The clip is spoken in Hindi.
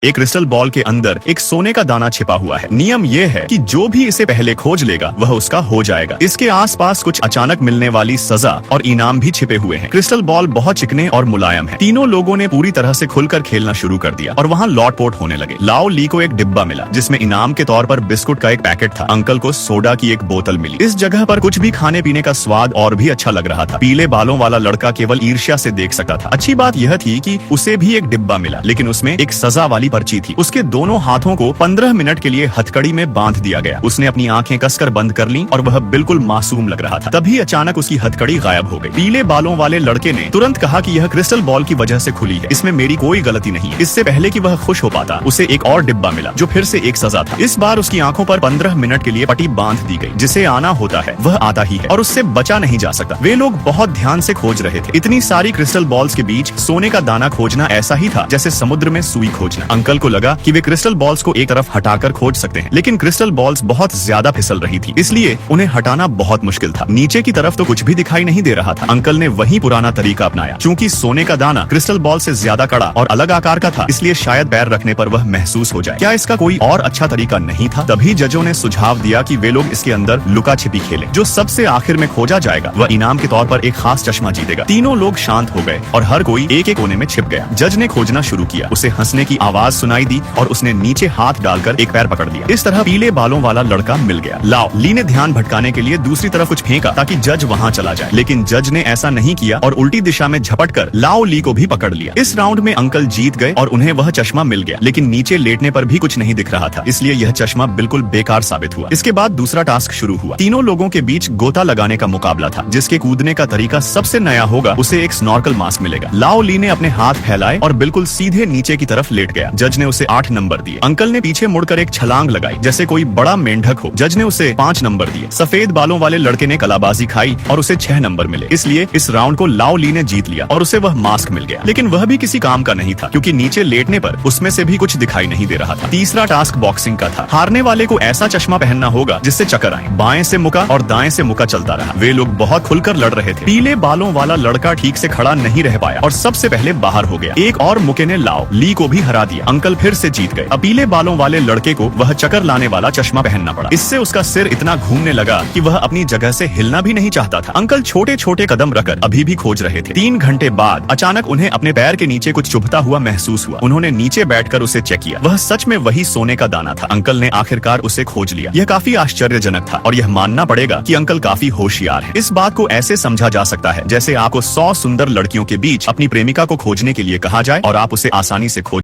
एक क्रिस्टल बॉल के अंदर एक सोने का दाना छिपा हुआ है। नियम ये है कि जो भी इसे पहले खोज लेगा वह उसका हो जाएगा। इसके आसपास कुछ अचानक मिलने वाली सजा और इनाम भी छिपे हुए हैं। क्रिस्टल बॉल बहुत चिकने और मुलायम है। तीनों लोगों ने पूरी तरह से खुलकर खेलना शुरू कर दिया और वहाँ लॉटपोट होने लगे। लाओ ली को एक डिब्बा मिला जिसमें इनाम के तौर पर बिस्कुट का एक पैकेट था। अंकल को सोडा की एक बोतल मिली। इस जगह पर कुछ भी खाने पीने का स्वाद और भी अच्छा लग रहा था। पीले बालों वाला लड़का केवल ईर्ष्या से देख सकता था। अच्छी बात यह थी कि उसे भी एक डिब्बा मिला, लेकिन उसमें एक सजा वाली पर्ची थी। उसके दोनों हाथों को 15 मिनट के लिए हथकड़ी में बांध दिया गया। उसने अपनी आंखें कसकर बंद कर लीं और वह बिल्कुल मासूम लग रहा था। तभी अचानक उसकी हथकड़ी गायब हो गई। पीले बालों वाले लड़के ने तुरंत कहा कि यह क्रिस्टल बॉल की वजह से खुली है, इसमें मेरी कोई गलती नहीं है। इससे पहले कि वह खुश हो पाता, उसे एक और डिब्बा मिला जो फिर से एक सजा था। इस बार उसकी आंखों पर 15 मिनट के लिए पट्टी बांध दी गई। जिसे आना होता है वह आता ही है और उससे बचा नहीं जा सकता। वे लोग बहुत ध्यान से खोज रहे थे। इतनी सारी क्रिस्टल बॉल्स के बीच सोने का दाना खोजना ऐसा ही था जैसे समुद्र में सुई खोजना। अंकल को लगा कि वे क्रिस्टल बॉल्स को एक तरफ हटाकर खोज सकते हैं, लेकिन क्रिस्टल बॉल्स बहुत ज्यादा फिसल रही थी, इसलिए उन्हें हटाना बहुत मुश्किल था। नीचे की तरफ तो कुछ भी दिखाई नहीं दे रहा था। अंकल ने वही पुराना तरीका अपनाया। चूंकि सोने का दाना क्रिस्टल बॉल से ज्यादा कड़ा और अलग आकार का था, इसलिए शायद पैर रखने पर वह महसूस हो जाए। क्या इसका कोई और अच्छा तरीका नहीं था? तभी जजों ने सुझाव दिया कि वे लोग इसके अंदर लुका छिपी खेले। जो सबसे आखिर में खोजा जाएगा वह इनाम के तौर पर एक खास चश्मा जीतेगा। तीनों लोग शांत हो गए और हर कोई एक एक कोने में छिप गया। जज ने खोजना शुरू किया। उसे हंसने की आवाज सुनाई दी और उसने नीचे हाथ डालकर एक पैर पकड़ लिया। इस तरह पीले बालों वाला लड़का मिल गया। लाओ ली ने ध्यान भटकाने के लिए दूसरी तरफ कुछ फेंका ताकि जज वहां चला जाए, लेकिन जज ने ऐसा नहीं किया और उल्टी दिशा में झपटकर लाओ ली को भी पकड़ लिया। इस राउंड में अंकल जीत गए और उन्हें वह चश्मा मिल गया, लेकिन नीचे लेटने पर भी कुछ नहीं दिख रहा था, इसलिए यह चश्मा बिल्कुल बेकार साबित हुआ। इसके बाद दूसरा टास्क शुरू हुआ। तीनों लोगों के बीच गोता लगाने का मुकाबला था। जिसके कूदने का तरीका सबसे नया होगा उसे एक स्नॉर्कल मास्क मिलेगा। लाओ ली ने अपने हाथ फैलाए और बिल्कुल सीधे नीचे की तरफ लेट गया। जज ने उसे 8 नंबर दिए। अंकल ने पीछे मुड़कर एक छलांग लगाई जैसे कोई बड़ा मेंढक हो। जज ने उसे 5 नंबर दिए। सफेद बालों वाले लड़के ने कलाबाजी खाई और उसे 6 नंबर मिले, इसलिए इस राउंड को लाओ ली ने जीत लिया और उसे वह मास्क मिल गया। लेकिन वह भी किसी काम का नहीं था, क्योंकि नीचे लेटने पर उसमें से भी कुछ दिखाई नहीं दे रहा था। तीसरा टास्क बॉक्सिंग का था। हारने वाले को ऐसा चश्मा पहनना होगा जिससे चक्कर आए। बाएं से मुका और दाएं से मुका चलता रहा। वे लोग बहुत खुलकर लड़ रहे थे। पीले बालों वाला लड़का ठीक से खड़ा नहीं रह पाया और सबसे पहले बाहर हो गया। एक और मुके ने लाओ ली को भी हरा दिया। अंकल फिर से जीत गए। अब पीले बालों वाले लड़के को वह चक्कर लाने वाला चश्मा पहनना पड़ा। इससे उसका सिर इतना घूमने लगा कि वह अपनी जगह से हिलना भी नहीं चाहता था। अंकल छोटे छोटे कदम रखकर अभी भी खोज रहे थे। 3 घंटे बाद अचानक उन्हें अपने पैर के नीचे कुछ चुभता हुआ महसूस हुआ। उन्होंने नीचे बैठकर उसे चेक किया। वह सच में वही सोने का दाना था। अंकल ने आखिरकार उसे खोज लिया। यह काफी आश्चर्यजनक था और यह मानना पड़ेगा कि अंकल काफी होशियार है। इस बात को ऐसे समझा जा सकता है जैसे आपको 100 सुंदर लड़कियों के बीच अपनी प्रेमिका को खोजने के लिए कहा जाए और आप उसे आसानी से खोज